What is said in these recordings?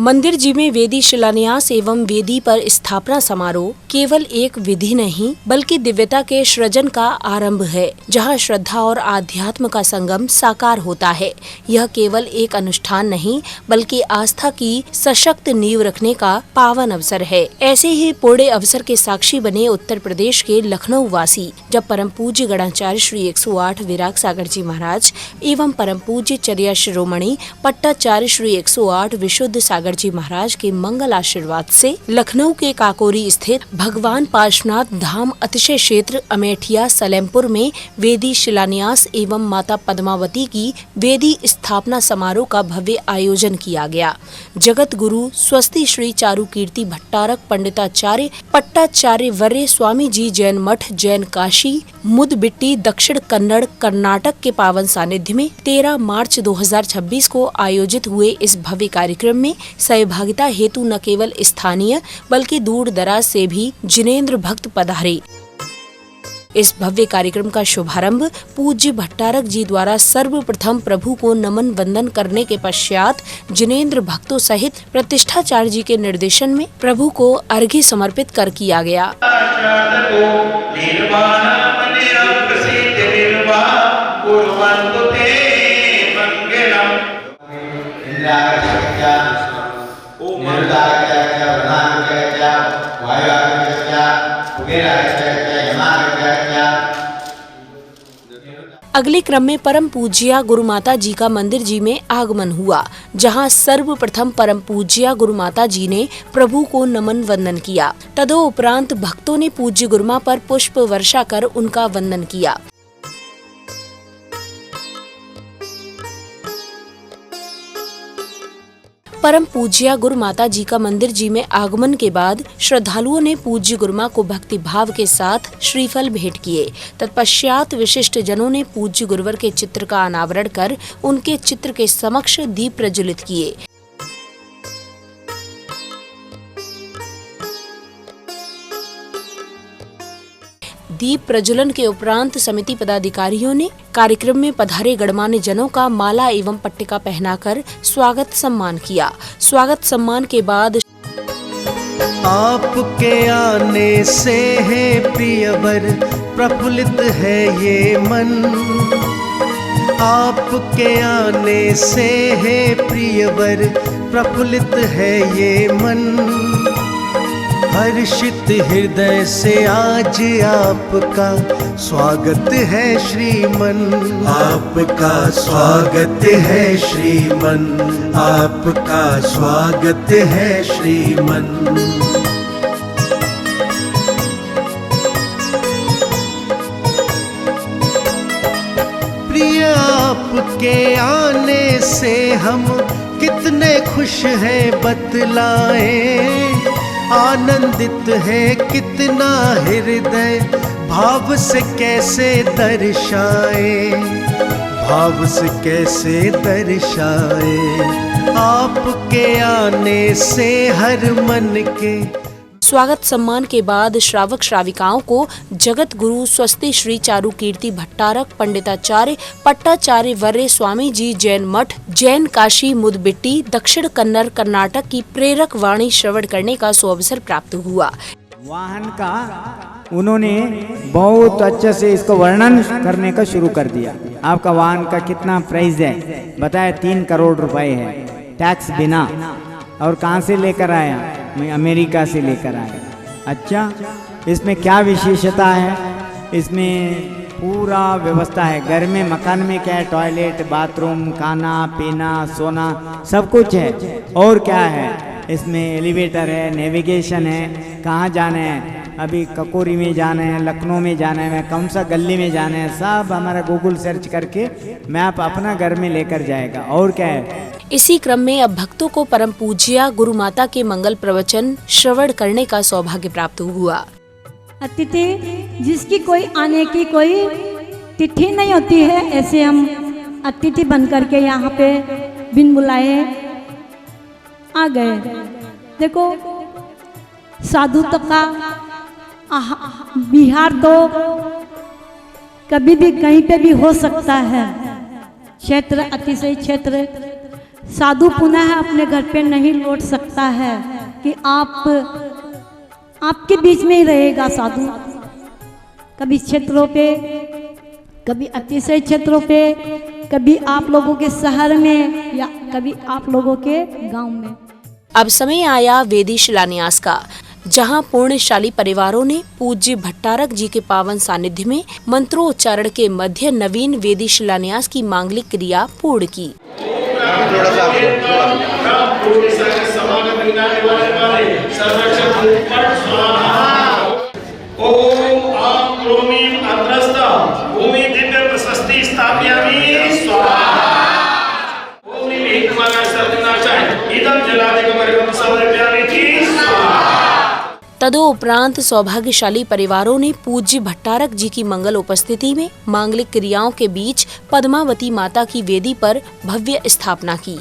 मंदिर जी में वेदी शिलान्यास एवं वेदी पर स्थापना समारोह केवल एक विधि नहीं बल्कि दिव्यता के सृजन का आरंभ है, जहां श्रद्धा और आध्यात्म का संगम साकार होता है। यह केवल एक अनुष्ठान नहीं बल्कि आस्था की सशक्त नींव रखने का पावन अवसर है। ऐसे ही पुण्य अवसर के साक्षी बने उत्तर प्रदेश के लखनऊ वासी, जब परम पूज्य गणाचार्य श्री 108 विराग सागर जी महाराज एवं परम पूज्य चर्या शिरोमणि पट्टाचार्य श्री 108 विशुद्ध सागर जी महाराज के मंगल आशीर्वाद से लखनऊ के काकोरी स्थित भगवान पार्श्वनाथ धाम अतिशय क्षेत्र अमेठिया सलेमपुर में वेदी शिलान्यास एवं माता पद्मावती की वेदी स्थापना समारोह का भव्य आयोजन किया गया। जगत गुरु स्वस्ति श्री चारु कीर्ति भट्टारक पंडिताचार्य पट्टाचार्य वर्य स्वामी जी जैन मठ जैन काशी मुदबिट्टी दक्षिण कन्नड़ कर्नाटक के पावन सानिध्य में 13 मार्च 2026 को आयोजित हुए इस भव्य कार्यक्रम में सहभागिता हेतु न केवल स्थानीय बल्कि दूर दराज से भी जिनेंद्र भक्त पधारे। इस भव्य कार्यक्रम का शुभारंभ पूज्य भट्टारक जी द्वारा सर्वप्रथम प्रभु को नमन वंदन करने के पश्चात जिनेंद्र भक्तों सहित प्रतिष्ठाचार्य जी के निर्देशन में प्रभु को अर्घ्य समर्पित कर किया गया। अगले क्रम में परम पूज्या गुरु माता जी का मंदिर जी में आगमन हुआ, जहां सर्वप्रथम परम पूज्या गुरु माता जी ने प्रभु को नमन वंदन किया। तदोपरांत भक्तों ने पूज्य गुरुमा पर पुष्प वर्षा कर उनका वंदन किया। परम पूज्या गुरु माता जी का मंदिर जी में आगमन के बाद श्रद्धालुओं ने पूज्य गुरुमा को भक्ति भाव के साथ श्रीफल भेंट किए। तत्पश्चात विशिष्ट जनों ने पूज्य गुरुवर के चित्र का अनावरण कर उनके चित्र के समक्ष दीप प्रज्वलित किए। दीप प्रज्वलन के उपरांत समिति पदाधिकारियों ने कार्यक्रम में पधारे गणमान्य जनों का माला एवं पट्टिका पहनाकर स्वागत सम्मान किया। स्वागत सम्मान के बाद आपके आने से है प्रियवर प्रफुल्लित है ये मन, आपके आने से है प्रियवर प्रफुल्लित है ये मन। हर्षित हृदय से आज आपका स्वागत है श्रीमन, आपका स्वागत है श्रीमन, आपका स्वागत है श्रीमन। प्रिय आपके आने से हम कितने खुश हैं बतलाएं, आनंदित है कितना हृदय भाव से कैसे दर्शाए, भाव से कैसे दर्शाए। आपके आने से हर मन के स्वागत सम्मान के बाद श्रावक श्राविकाओं को जगत गुरु स्वस्ति श्री चारु कीर्ति भट्टारक पंडिताचार्य पट्टाचार्य वर्य स्वामी जी जैन मठ जैन काशी मुदबिट्टी दक्षिण कन्नड़ कर्नाटक की प्रेरक वाणी श्रवण करने का सुअवसर प्राप्त हुआ। वाहन का उन्होंने बहुत अच्छे से इसको वर्णन करने का शुरू कर दिया। आपका वाहन का कितना प्राइस है बताया, 3 करोड़ रुपए है टैक्स बिना। और कहाँ से लेकर आया? मैं अमेरिका से लेकर आया। अच्छा, इसमें क्या विशेषता है? इसमें पूरा व्यवस्था है। घर में मकान में क्या है? टॉयलेट बाथरूम खाना पीना सोना सब कुछ है। और क्या है? इसमें एलिवेटर है, नेविगेशन है, कहाँ जाना है, अभी ककोरी में जाना है, लखनऊ में जाना है, कौन सा गली में जाना है, सब हमारा गूगल सर्च करके मैप अपना घर में लेकर जाएगा। और क्या है? इसी क्रम में अब भक्तों को परम पूज्या गुरु माता के मंगल प्रवचन श्रवण करने का सौभाग्य प्राप्त हुआ। अतिथि जिसकी कोई आने की कोई तिथि नहीं होती है, ऐसे हम अतिथि बन करके यहाँ पे बिन बुलाए आ गए। देखो साधुता का बिहार तो कभी भी कहीं पे भी हो सकता है। क्षेत्र अतिशय क्षेत्र साधु पुनः अपने घर पे नहीं लौट सकता है कि आपके बीच में ही रहेगा साधु। कभी क्षेत्रों पे, कभी अतिशय क्षेत्रों पे, कभी आप लोगों के शहर में या कभी आप लोगों के गांव में। अब समय आया वेदी शिलान्यास का, जहां पुण्यशाली परिवारों ने पूज्य भट्टारक जी के पावन सानिध्य में मंत्रोच्चारण के मध्य नवीन वेदी शिलान्यास की मांगलिक क्रिया पूर्ण की। ओम आम क्रोमीम अत्रस्त भूमि दिव्य प्रशस्ति स्थापयामि स्वाहा। ओम एकमाना सर्वनाशाय इदं जलादिकमर्गं समर्पयामि स्वाहा। तदोपरांत सौभाग्यशाली परिवारों ने पूज्य भट्टारक जी की मंगल उपस्थिति में मांगलिक क्रियाओं के बीच पद्मावती माता की वेदी पर भव्य स्थापना की।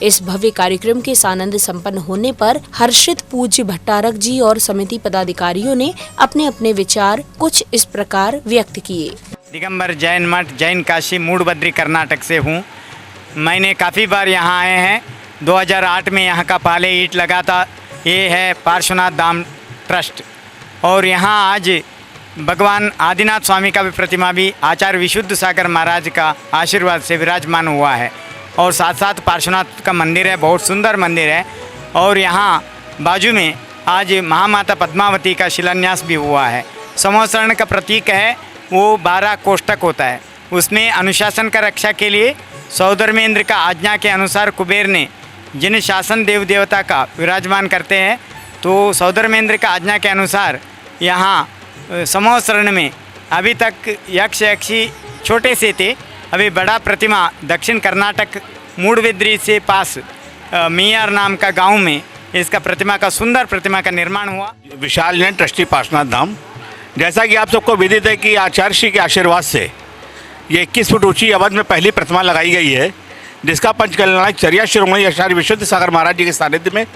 इस भव्य कार्यक्रम के सानंद संपन्न होने पर हर्षित पूज्य भट्टारक जी और समिति पदाधिकारियों ने अपने अपने विचार कुछ इस प्रकार व्यक्त किए। दिगंबर जैन मठ, जैन काशी, मूडबद्री, कर्नाटक से हूँ। मैंने काफ़ी बार यहाँ आए हैं। 2008 में यहाँ का पहले ईंट लगा था। ये है पार्श्वनाथ धाम ट्रस्ट और यहाँ आज भगवान आदिनाथ स्वामी का भी प्रतिमा भी आचार्य विशुद्ध सागर महाराज का आशीर्वाद से विराजमान हुआ है और साथ साथ पार्श्वनाथ का मंदिर है, बहुत सुंदर मंदिर है। और यहाँ बाजू में आज महामाता पद्मावती का शिलान्यास भी हुआ है। संवत्सरण का प्रतीक है, वो 12 कोष्ठक होता है। उसमें अनुशासन का रक्षा के लिए सौधर्मेंद्र का आज्ञा के अनुसार कुबेर ने जिन शासन देव देवता का विराजमान करते हैं, तो सौधर्मेंद्र का आज्ञा के अनुसार यहाँ संवत्सरण में अभी तक यक्ष यक्षी छोटे से थे, अभी बड़ा प्रतिमा दक्षिण कर्नाटक मूडबिद्री से पास मियार नाम का गांव में इसका प्रतिमा का सुंदर प्रतिमा का निर्माण हुआ। विशाल जैन ट्रस्टी पार्श्वनाथ धाम। जैसा कि आप सबको विदित है कि आचार्य श्री के आशीर्वाद से ये 21 फुट ऊंची अवध में पहली प्रतिमा लगाई गई है, जिसका पंचकल्याणक चर्या शिरोमणि आचार्य विशुद्ध सागर महाराज जी के सानिध्य में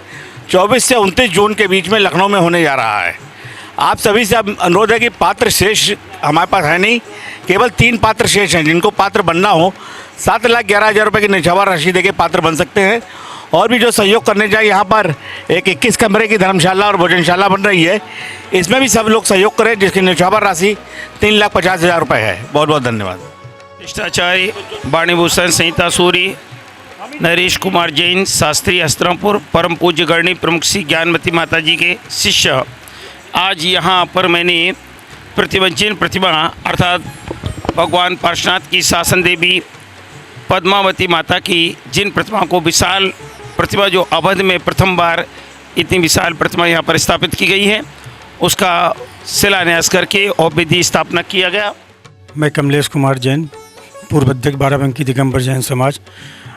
24 से 29 जून के बीच में लखनऊ में होने जा रहा है। आप सभी से अब अनुरोध है कि पात्र शेष हमारे पास है नहीं, केवल 3 पात्र शेष हैं। जिनको पात्र बनना हो 7,11,000 रुपये की निछावर राशि देके पात्र बन सकते हैं। और भी जो सहयोग करने जाए, यहाँ पर एक 21 कमरे की धर्मशाला और भोजनशाला बन रही है, इसमें भी सब लोग सहयोग करें, जिसकी निछावर राशि 3,50,000 रुपये है। बहुत बहुत धन्यवाद। इष्टाचार्य वाणीभूषण संहिता सूरी नरेश कुमार जैन शास्त्री हस्तरामपुर परम पूज्य गणनी प्रमुख श्री ज्ञानमती माता जी के शिष्य, आज यहाँ पर मैंने प्रतिवंचन प्रतिमा अर्थात भगवान पार्श्वनाथ की शासन देवी पद्मावती माता की जिन प्रतिमा को विशाल प्रतिमा जो अवध में प्रथम बार इतनी विशाल प्रतिमा यहाँ पर स्थापित की गई है, उसका शिलान्यास करके और विधि स्थापना किया गया। मैं कमलेश कुमार जैन, पूर्व अध्यक्ष बाराबंकी दिगंबर जैन समाज।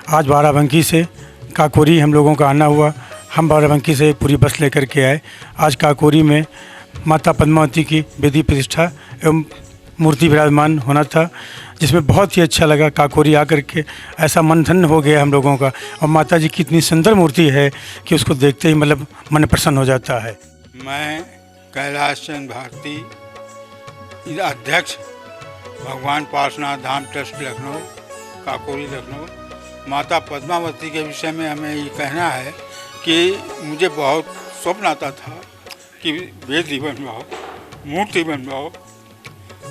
आज बाराबंकी से काकोरी हम लोगों का आना हुआ। हम बाराबंकी से पूरी बस लेकर के आए। आज काकोरी में माता पद्मावती की विधि प्रतिष्ठा एवं मूर्ति विराजमान होना था, जिसमें बहुत ही अच्छा लगा। काकोरी आकर के ऐसा मन धन्य हो गया हम लोगों का, और माता जी की इतनी सुंदर मूर्ति है कि उसको देखते ही मतलब मन प्रसन्न हो जाता है। मैं कैलाश चंद भारती, अध्यक्ष भगवान पार्श्वनाथ धाम ट्रस्ट लखनऊ, काकोरी लखनऊ। माता पद्मावती के विषय में हमें ये कहना है कि मुझे बहुत स्वप्न आता था कि वेदी बनवाओ, मूर्ति बनवाओ,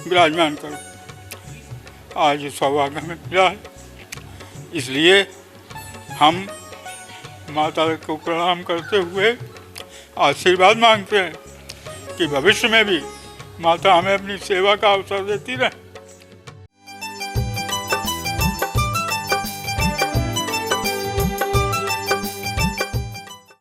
विराजमान करो। आज सौभाग्य में मिला है, इसलिए हम माता को प्रणाम करते हुए आशीर्वाद मांगते हैं कि भविष्य में भी माता हमें अपनी सेवा का अवसर देती रहे।